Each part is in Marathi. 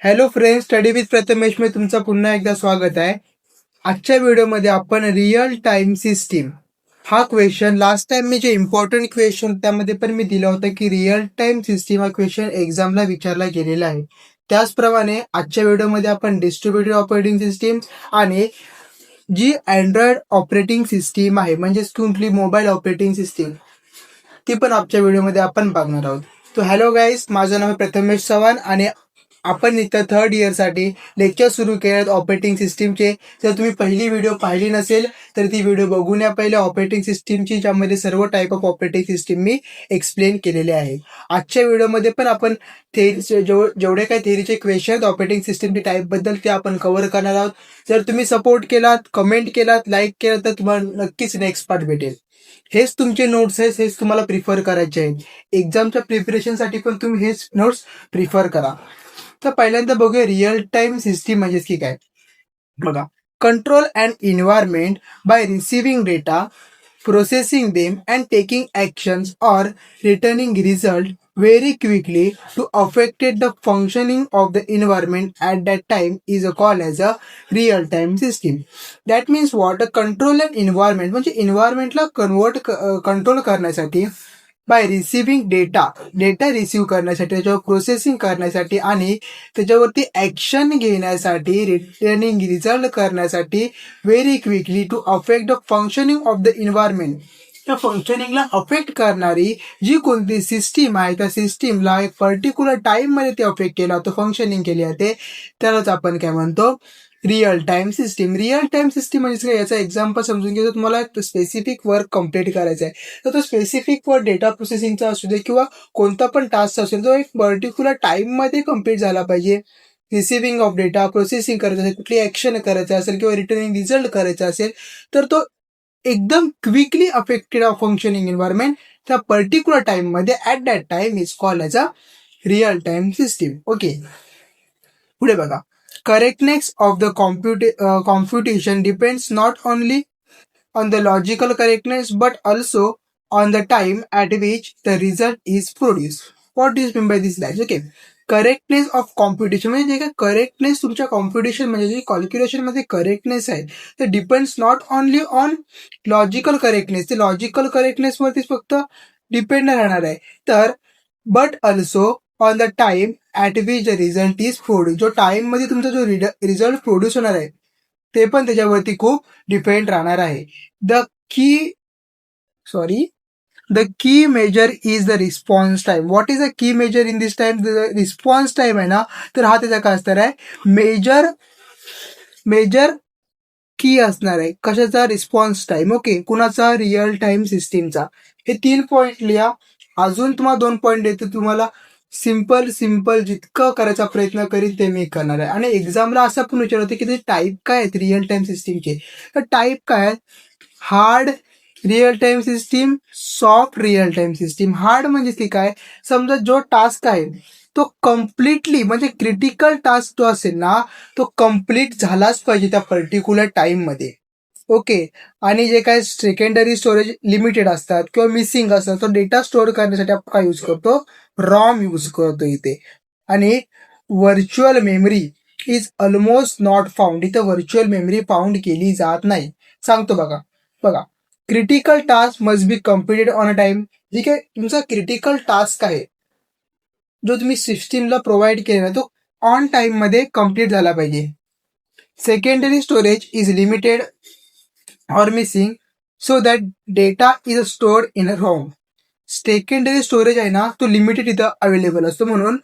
Hello friends, study with Prathamesh मध्ये तुमचं पुन्हा एकदा स्वागत आहे. आजच्या व्हिडिओमध्ये आपण रिअल टाइम सिस्टीम हा क्वेश्चन लास्ट टाइम मी जे इम्पॉर्टंट क्वेश्चन त्यामध्ये पण मी दिला होता की रिअल टाइम सिस्टीम हा क्वेश्चन एक्झामला विचारला गेलेला आहे. त्याचप्रमाणे आजच्या व्हिडिओमध्ये आपण डिस्ट्रीब्युटेड ऑपरेटिंग सिस्टीम आणि जी अँड्रॉइड ऑपरेटिंग सिस्टीम आहे म्हणजेच तुमची मोबाईल ऑपरेटिंग सिस्टीम ती पण आजच्या व्हिडिओमध्ये आपण बघणार आहोत. तो हॅलो गाईज, माझं नाव आहे प्रथमेश चव्हाण आणि आपण इथं थर्ड इयरसाठी लेक्चर सुरू केले ऑपरेटिंग सिस्टीमचे. जर तुम्ही पहिली व्हिडिओ पाहिली नसेल तर ती व्हिडिओ बघून या पहिले ऑपरेटिंग सिस्टीमची, ज्यामध्ये सर्व type of operating system me explain केलेले आहे. आजच्या व्हिडिओमध्ये पण आपण थेअरीचे जेवढे काही थेअरीचे क्वेश्चन आहेत ऑपरेटिंग सिस्टीमची टाईपबद्दल ते आपण कव्हर करणार आहोत. जर तुम्ही सपोर्ट केलात, कमेंट केलात, लाईक केलं तर तुम्हाला नक्कीच नेक्स्ट पार्ट भेटेल. हेच तुमचे नोट्स आहेत, हेच तुम्हाला प्रिफर करायचे आहेत. एक्झामच्या प्रिपरेशनसाठी पण तुम्ही हेच नोट्स प्रिफर करा. तर पहिल्यांदा बघूया रिअल टाइम सिस्टीम म्हणजे की काय. बघा, control and environment by receiving data, processing them and taking actions or returning result very quickly to affect the functioning of the environment at that time is called as a real time system. That means what? A control and environment म्हणजे environmentला कंट्रोल करण्यासाठी बाय रिसिव्हिंग डेटा रिसिव्ह करण्यासाठी, त्याच्यावर प्रोसेसिंग करण्यासाठी आणि त्याच्यावरती ॲक्शन घेण्यासाठी, रिटर्निंग रिझल्ट करण्यासाठी very quickly to affect the functioning of the environment. त्या फंक्शनिंगला अफेक्ट करणारी जी कोणती सिस्टीम आहे त्या सिस्टीमला एक पर्टिक्युलर टाईममध्ये ते अफेक्ट केला होतं, फंक्शनिंग केली जाते, त्यालाच आपण काय म्हणतो, real time system. Real time system म्हणजे काय, याचा एक्झाम्पल समजून घ्यायचं. तुम्हाला स्पेसिफिक वर्क कम्प्लीट करायचा आहे तर तो स्पेसिफिक वर्क डेटा प्रोसेसिंगचा असू दे किंवा कोणता पण टास्क असेल तो एक पर्टिक्युलर टाईममध्ये कम्प्लीट झाला पाहिजे. रिसिव्हिंग ऑफ डेटा, प्रोसेसिंग करायचं असेल, कुठली ॲक्शन करायचं असेल किंवा रिटर्निंग रिझल्ट करायचा असेल तर तो एकदम quickly affected of functioning environment त्या पर्टिक्युलर टाईममध्ये at that time is called as a real time system. Okay, पुढे बघा. Correctness of the computation depends not only on the logical correctness but also on the time at which the result is produced. What do you mean by these lines? Okay, correctness of computation म्हणजे जे काय करेक्टनेस तुमच्या कॉम्प्युटेशन म्हणजे जे कॉल्क्युलेशन मध्ये करेक्टनेस आहे ते depends not only on logical correctness, ते लॉजिकल करेक्टनेस वरतीच फक्त डिपेंड राहणार आहे, तर but also on the time at which the result is produce. जो टाइम मध्ये तुमचा जो रिझल्ट प्रोड्यूस होणार आहे ते पण त्याच्यावरती खूप डिपेंड राहणार आहे. The key measure is the response time. What is the key measure in this time? Response time आहे ना, तर हा त्याचा काय असणार आहे, मेजर की असणार आहे. कशाचा? Response time. ओके, कुणाचा? रिअल टाइम सिस्टीमचा. हे 3 पॉईंट लिहा. अजून तुम्हाला 2 पॉईंट देतो. तुम्हाला सिम्पल जितकं करायचा प्रयत्न करीन ते मी करणार आहे. आणि एक्झामला असं पण विचार होते की ते टाईप काय आहेत रिअल टाइम सिस्टीमचे. तर टाईप काय आहेत? Hard real time system, soft real time system. Hard म्हणजे की काय, समजा जो टास्क आहे तो कम्प्लिटली म्हणजे क्रिटिकल टास्क जो असेल ना तो कम्प्लीट झालाच पाहिजे त्या पर्टिक्युलर टाईममध्ये. ओके, आणि जे काय सेकंडरी स्टोरेज लिमिटेड असतात किंवा मिसिंग असतात तो डेटा स्टोअर करण्यासाठी आपण काय यूज करतो, रॉम यूज करतो इथे. आणि virtual memory is almost not found. इथं व्हर्च्युअल मेमरी फाउंड केली जात नाही. सांगतो बघा, critical task must be completed on a time. जे काय तुमचा क्रिटिकल टास्क आहे जो तुम्ही सिस्टीमला प्रोव्हाइड केला तो ऑन टाइममध्ये कम्प्लीट झाला पाहिजे. Secondary storage is limited or missing so that data is stored in a ROM. Secondary storage आहे ना तो लिमिटेड इथं अवेलेबल असतो म्हणून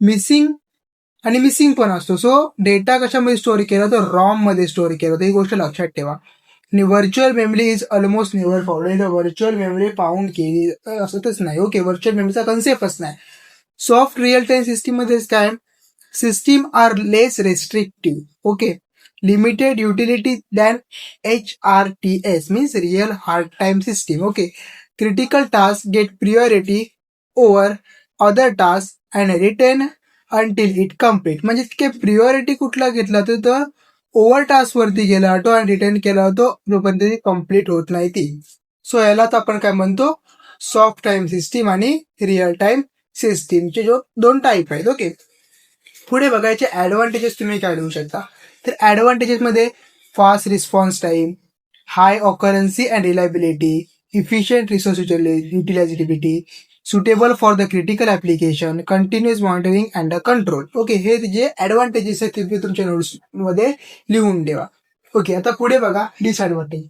मिसिंग पण असतो. सो डेटा कशामध्ये स्टोअर केला तर रॉम मध्ये स्टोअर केला होता. ही गोष्ट लक्षात ठेवा. आणि virtual memory is almost never found. Virtual memory found केली असतच नाही. ओके, व्हर्च्युअल मेमरीचा कन्सेप्टच नाही. सॉफ्ट रिअल टाइम सिस्टीम मध्ये काय, system are less restrictive. Okay, limited utility than HRTS means real hard time system. Okay, critical tasks get priority over other tasks and return until it complete. म्हणजे की प्रिओरिटी कुठला घेतला तर ओव्हर टास्क वरती गेला होतो आणि रिटर्न केला होतो जोपर्यंत कम्प्लीट होत नाही ती. सो यालाच आपण काय म्हणतो, सॉफ्ट टाइम सिस्टीम आणि रिअल टाइम सिस्टीमचे जो 2 टाईप आहेत. ओके, पुढे बघायचे ॲडव्हान्टेजेस तुम्ही काय देऊ शकता. तर ॲडव्हान्टेजेसमध्ये fast response time, high accuracy and reliability, efficient resource utilisability, suitable for the critical application, continuous monitoring and control. Okay, हे जे ॲडव्हान्टेजेस आहेत ते तुमच्या नोट्समध्ये लिहून ठेवा. ओके, आता पुढे बघा disadvantage.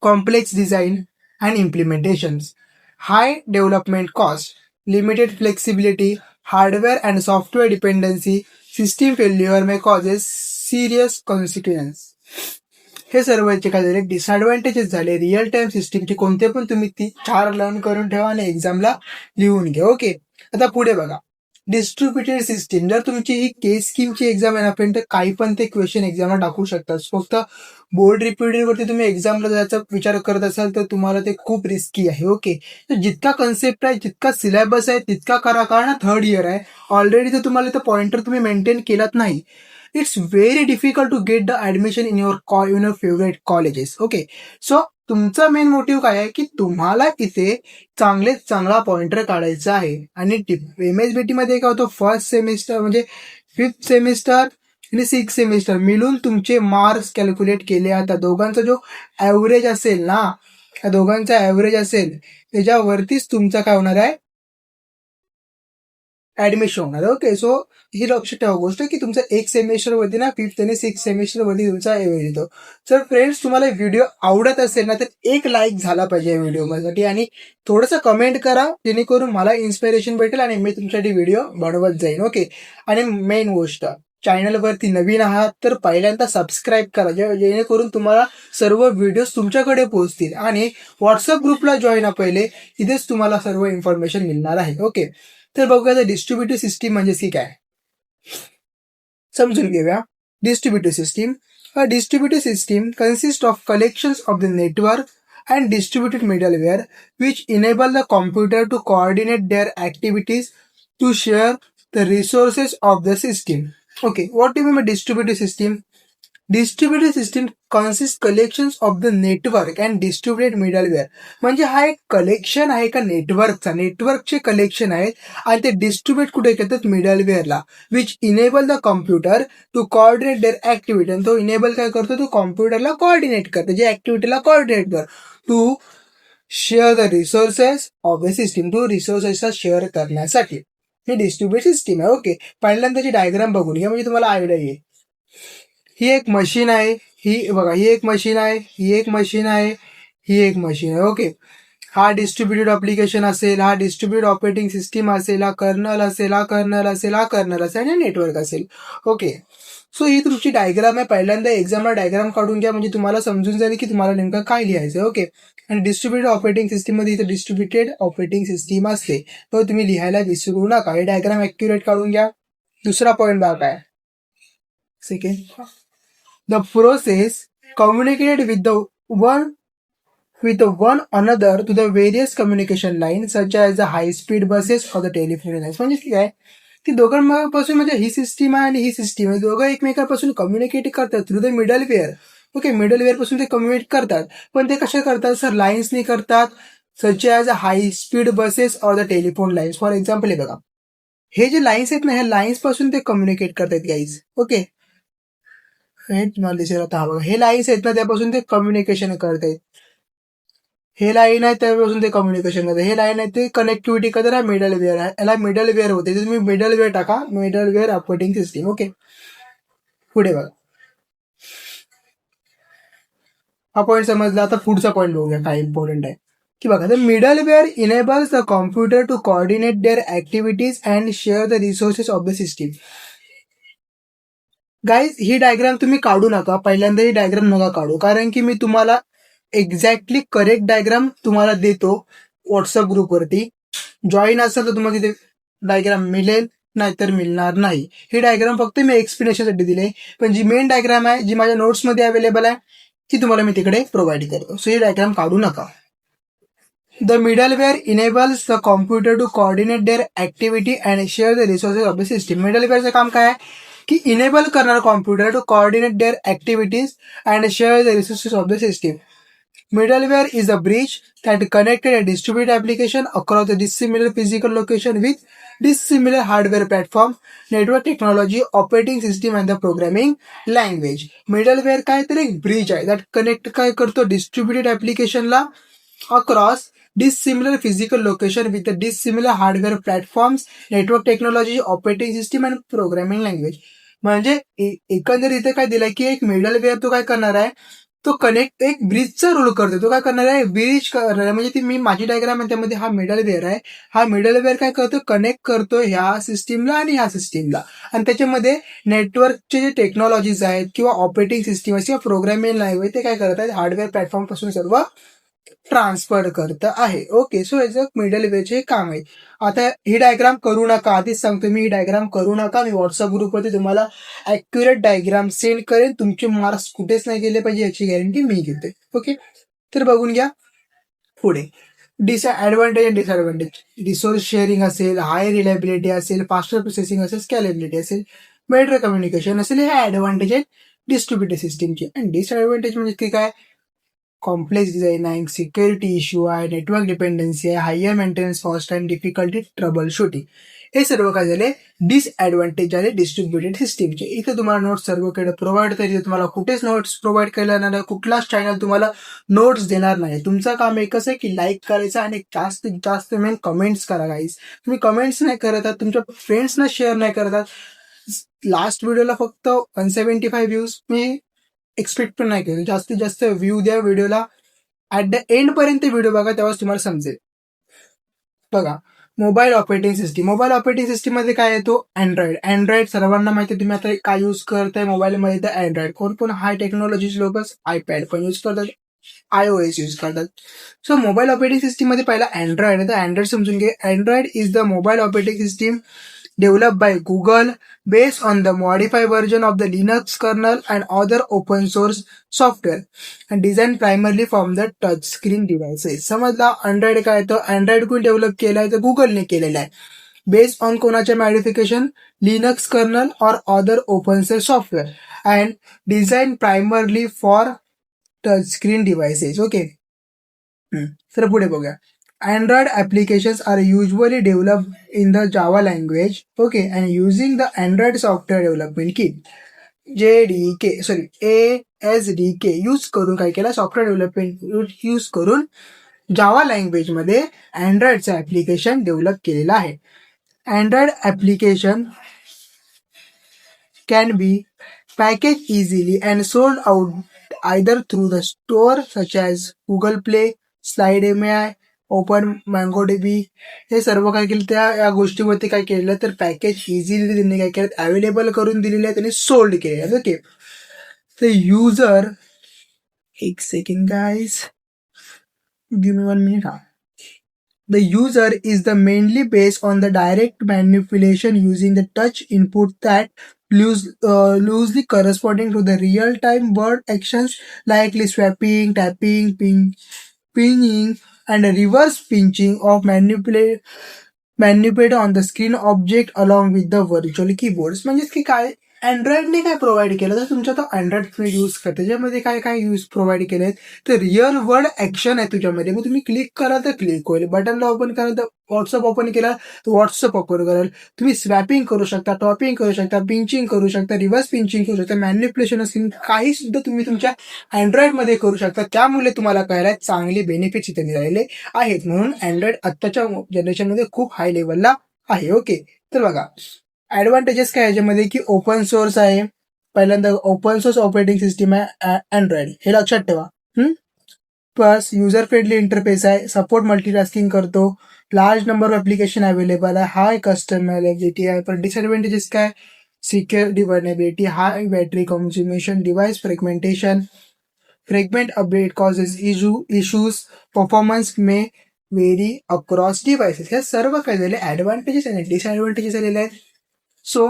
Complex design and implementations, high development cost, limited flexibility, hardware and software dependency, system failure may causes serious consequence. हे सर्वचे काय झाले डिसएडव्हान्टेजेस झाले. रिअल टाइम सिस्टीमचे कोणते पण तुम्ही 4 लर्न करून ठेवा आणि एक्झामला लिहून घ्या. ओके, आता पुढे बघा डिस्ट्रीब्युटेड सिस्टीम. जर तुमची ही केस स्कीमची एक्झाम आहे ना फ्रेंड, तर काही पण ते क्वेश्चन एक्झामला टाकू शकतात. फक्त बोर्ड रिपीटवरती तुम्ही एक्झामला जायचा विचार करत असाल तर तुम्हाला ते खूप रिस्की आहे. ओके, तर जितका कन्सेप्ट आहे, जितका सिलेबस आहे तितका करा, कारण थर्ड इयर आहे ऑलरेडी. तर तुम्हाला इथं पॉइंटर तुम्ही मेंटेन केलात नाही, it's very difficult to get the admission in your favourite colleges. Okay, so तुमचा मेन मोटिव्ह काय आहे की तुम्हाला इथे चांगला पॉइंटर काढायचा आहे. आणि MSBT मध्ये काय होतं, फर्स्ट सेमिस्टर म्हणजे 5th सेमिस्टर आणि 6th सेमिस्टर मिळून तुमचे मार्क्स कॅल्क्युलेट केले आता. दोघांचा जो ॲव्हरेज असेल ना, त्या दोघांचा ॲव्हरेज असेल त्याच्यावरतीच तुमचा काय होणार आहे ॲडमिशन होणार. ओके, सो ही लक्षात ठेवा गोष्ट की तुमचा 1 सेमिस्टरवरती ना 5th आणि 6th सेमिस्टरवरती तुमचा ॲव्हरेज येतो. तर फ्रेंड्स, तुम्हाला व्हिडिओ आवडत असेल ना तर एक लाईक झाला पाहिजे या व्हिडिओसाठी आणि थोडंसं कमेंट करा, जेणेकरून मला इन्स्पिरेशन भेटेल आणि मी तुमच्यासाठी व्हिडिओ बनवत जाईन. ओके, आणि मेन गोष्ट, चॅनलवरती नवीन आहात तर पहिल्यांदा सबस्क्राईब करा, जेणेकरून तुम्हाला सर्व व्हिडिओज तुमच्याकडे पोहोचतील. आणि व्हॉट्सअप ग्रुपला जॉईन पहिले, तिथेच तुम्हाला सर्व इन्फॉर्मेशन मिळणार आहे. ओके, तर बघूया डिस्ट्रीब्युटिव्ह सिस्टीम म्हणजे की काय समजून घेऊया. Distributive system, a distributive system consist of collections of the network and distributed middleware which enable the computer to coordinate their activities to share the resources of the system. Okay, what do you mean by distributed system? Distributed system consist collections of the network and distributed middleware. म्हणजे हा एक कलेक्शन आहे का नेटवर्कचे कलेक्शन आहेत आणि ते डिस्ट्रीब्युट कुठे करतात, मिडलवेअरला, which enable the computer to coordinate their activity. आणि तो इनेबल काय करतो, तो कॉम्प्युटरला कोऑर्डिनेट करतो, जे ऍक्टिव्हिटीला कोऑर्डिनेट कर to share the resources of the system, to रिसोर्सेसला शेअर करण्यासाठी. हे डिस्ट्रीब्युटेड सिस्टीम आहे. ओके, पहिल्यांदा त्याची डायग्राम बघून घ्या म्हणजे तुम्हाला आयडिया येईल. ही एक मशीन आहे, ही बघा, ही एक मशीन आहे, ही एक मशीन आहे, ही एक मशीन आहे. ओके, हा डिस्ट्रीब्युटेड ॲप्लिकेशन असेल, हा डिस्ट्रीब्युटेड ऑपरेटिंग सिस्टीम असेल, हा कर्नल असेल, हा कर्नल असेल, हा कर्नल असेल आणि नेटवर्क असेल. ओके, सो ही तुमची डायग्राम आहे. पहिल्यांदा एक्झामला डायग्राम काढून घ्या म्हणजे तुम्हाला समजून जाईल की तुम्हाला नेमकं काय लिहायचं आहे. ओके, आणि डिस्ट्रीब्युटेड ऑपरेटिंग सिस्टीममध्ये इथं डिस्ट्रीब्युटेड ऑपरेटिंग सिस्टीम असते, तो तुम्ही लिहायला विसरू नका. हे डायग्राम ॲक्युरेट काढून घ्या. दुसरा पॉईंट बघा काय, second, the process communicated with one another to the various communication lines such as the high speed buses or the telephone lines. म्हणजे काय की दोघांपासून म्हणजे ही सिस्टीम आहे आणि ही सिस्टीम आहे, दोघं एकमेकांपासून कम्युनिकेट करतात through the middleware. Okay, middleware पासून ते कम्युनिकेट करतात, पण ते कशा करतात सर, लाईन्सनी करतात, such as high speed buses or the telephone lines. For example हे बघा, हे जे लाईन्स आहेत ना, ह्या लाईन्स पासून ते कम्युनिकेट करतात गाईज. ओके, हे तुम्हाला दिसेल आता, हा बघा, हे लाईन्स आहेत ना त्यापासून ते कम्युनिकेशन करतात. हे लाईन आहे त्यापासून ते कम्युनिकेशन करतात, हे लाईन आहे ते कनेक्टिव्हिटी करतात. हा मिडलवेअर आहे, याला मिडलवेअर होते, तुम्ही मिडलवेअर टाका, मिडलवेअर ऑपरेटिंग सिस्टीम. ओके, पुढे बघा, हा पॉईंट समजला. आता पुढचा पॉईंट बघूया काय इम्पॉर्टंट आहे की बघा, the middleware enables the computer to coordinate their activities and share the resources of the system. Guys, ही डायग्राम तुम्ही काढू नका, पहिल्यांदा ही डायग्राम नका काढू, कारण की मी तुम्हाला एक्झॅक्टली करेक्ट डायग्राम तुम्हाला देतो व्हॉट्सअप ग्रुपवरती. जॉईन असेल तर तुम्हाला तिथे डायग्राम मिळेल, नाहीतर मिळणार नाही. ही डायग्राम फक्त मी एक्सप्लेनेशनसाठी दिली, पण जी मेन डायग्राम आहे, जी माझ्या नोट्समध्ये अवेलेबल आहे, ती तुम्हाला मी तिकडे प्रोव्हाइड करतो. सो ही डायग्राम काढू नका. The middleware enables the computer to coordinate their activity and share the resources of the system. मिडलवेअरचं काम काय आहे की इनेबल करणार computer to coordinate their activities and share the resources of the system. Middleware is a bridge that connected a distributed application across a dissimilar physical location with dissimilar hardware platform, network technology, operating system and the programming language. Middleware काय तर एक ब्रिज आहे दॅट कनेक्ट काय करतो डिस्ट्रीब्युटेड ऍप्लिकेशनला across dissimilar physical location with the dissimilar hardware platforms, network technology, operating system and programming language. म्हणजे एकंदरीत इथे काय दिलंय की एक मिडलवेअर तो काय करणार आहे, तो कनेक्ट एक ब्रिजचा रोल करतो. तो काय करणार आहे, ब्रिज करणार आहे. म्हणजे ती मी माझी डायग्राम आहे त्यामध्ये हा मिडलवेअर आहे. हा मिडलवेअर काय करतो, कनेक्ट करतो ह्या सिस्टीमला आणि ह्या सिस्टीमला. आणि त्याच्यामध्ये नेटवर्कचे जे टेक्नॉलॉजीज आहेत किंवा ऑपरेटिंग सिस्टीम किंवा प्रोग्रामिंग लँग्वेज ते काय करत आहेत, हार्डवेअर प्लॅटफॉर्म पासून सर्व ट्रान्सफर करत आहे. ओके, सो याचं मिडलवेअरचे काम आहे. आता ही डायग्राम करू नका, आधीच सांगतो मी, ही डायग्राम करू नका. मी व्हॉट्सअप ग्रुपवरती तुम्हाला ऍक्युरेट डायग्राम सेंड करेन. तुमचे मार्क्स कुठेच नाही गेले पाहिजे याची गॅरंटी मी घेते. ओके, तर बघून घ्या पुढे. Advantage and disadvantage. Resource sharing असेल, हाय रिलायबिलिटी असेल, फास्टर प्रोसेसिंग असेल, स्कॅलेबिलिटी असेल, बेटर कम्युनिकेशन असेल, हे ऍडव्हान्टेज आहेत डिस्ट्रीब्युटेड सिस्टीमचे. आणि डिसएडव्हान्टेज म्हणजे की काय, कॉम्प्लेक्स डिझाईन आहे, सिक्युरिटी इश्यू आहे, नेटवर्क डिपेंडन्सी आहे, हायर मेंटेनन्स कॉस्ट आणि डिफिकल्टी ट्रबल शूटिंग. हे सर्व काय झाले डिसएडव्हान्टेज झाले डिस्ट्रीब्युटेड सिस्टीमचे. इथे तुम्हाला नोट्स सर्वकडे प्रोव्हाइड तरी तुम्हाला कुठेच नोट्स प्रोव्हाइड केला नाही, कुठलाच चॅनल तुम्हाला नोट्स देणार नाही. तुमचं काम एकच आहे की लाईक करायचं आणि जास्तीत जास्त मेन कमेंट्स करा. गाईज तुम्ही कमेंट्स नाही करत आहात, तुमच्या फ्रेंड्सना शेअर नाही करत आहात. लास्ट व्हिडिओला फक्त 175 व्ह्यूज मी एक्सपेक्ट पण नाही केलं. जास्तीत जास्त व्ह्यू द्या व्हिडिओला. ऍट द एंड पर्यंत व्हिडिओ बघा, तेव्हाच तुम्हाला समजेल. बघा, mobile operating system. Mobile operating system मध्ये काय येतो, अँड्रॉइड. अँड्रॉइड सर्वांना माहिती, तुम्ही आता काय यूज करताय मोबाईलमध्ये, तर अँड्रॉइड. कोण कोण हाय टेक्नॉलॉजी लोकच आयपॅड पण यूज करतात, iOS यूज करतात. सो मोबाईल ऑपरेटिंग सिस्टीम मध्ये पहिला अँड्रॉइड आहे. तर अँड्रॉइड समजून घे. Android is the mobile operating system developed by Google based on the modified version of the Linux kernel and other open source software and designed primarily from the touchscreen devices. समजला अँड्रॉइड काय, तर अँड्रॉइड कोण डेव्हलप केलाय, तर गुगलने केलेला आहे. बेस्ड ऑन कोणाच्या मॉडिफिकेशन, लिनक्स कर्नल और other open source software and design primarily for touchscreen devices. Okay, तर पुढे बघूया. Android applications are usually developed in the Java language, okay, and using the Android Software Development Kit ASDK use करून काय केलं, सॉफ्टवेअर डेव्हलपमेंट यूज करून जावा लँग्वेज मध्ये अँड्रॉइडचं ऍप्लिकेशन डेव्हलप केलेलं आहे. Android application can be packaged easily and sold out either through the store such as Google Play, Slide MI, open MongoDB. हे सर्व काय केलं, त्या या गोष्टीवरती काय केलं, तर पॅकेज इझिली त्यांनी काय केलं, अवेलेबल करून दिलेले आहे, त्यांनी सोल्ड केले आहे. ओके, तर युजर, एक second guys, give me 1 minute. The user is the mainly based on the direct manipulation using the touch input that loosely corresponding to the real-time word actions like swapping, tapping, pinging, and reverse pinching of manipulate on the screen object along with the virtual keyboards. म्हणजे की काय अँड्रॉइडने काय प्रोव्हाइड केलं, तर तुमच्या तो अँड्रॉइड तुम्ही यूज करता, त्याच्यामध्ये काय काय यूज प्रोव्हाइड केले, तर रिअल वर्ड ऍक्शन आहे तुझ्यामध्ये. मग तुम्ही क्लिक करा तर क्लिक होईल, बटनला ओपन करा तर व्हॉट्सअप ओपन केला तर व्हॉट्सअप ओपन करेल. तुम्ही स्वॅपिंग करू शकता, टॉपिंग करू शकता, पिंचिंग करू शकता, रिव्हर्स पिंचिंग करू शकता, मॅन्युप्युलेशन असेल, काही सुद्धा तुम्ही तुमच्या अँड्रॉइडमध्ये करू शकता. त्यामुळे तुम्हाला कळायला चांगले बेनिफिट्स इथे मिळालेले आहेत. म्हणून अँड्रॉइड आत्ताच्या जनरेशनमध्ये खूप हाय लेवलला आहे. ओके, तर बघा ऍडव्हान्टेजेस काय याच्यामध्ये, की ओपन सोर्स आहे. पहिल्यांदा ओपन सोर्स ऑपरेटिंग सिस्टीम आहे अँड्रॉइड, हे लक्षात ठेवा. प्लस युजर फ्रेंडली इंटरफेस आहे, सपोर्ट मल्टीटास्किंग करतो, large number of application available आहे, हाय कस्टमायझेबिलिटी आहे. पण डिसएडव्हान्टेजेस काय, secure vulnerability, high battery consumption, device fragment update causes issues, performance may vary across devices. हे सर्व काय झाले ऍडव्हान्टेजेस आणि डिसएडव्हान्टेजेस झालेले आहेत. सो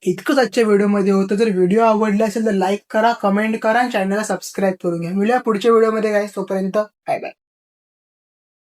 इतकंच आजच्या व्हिडिओमध्ये होतं. जर व्हिडिओ आवडला असेल तर लाईक करा, कमेंट करा आणि चॅनलला सबस्क्राईब करून घ्या. मिळूया पुढच्या व्हिडिओमध्ये काय, तोपर्यंत बाय बाय.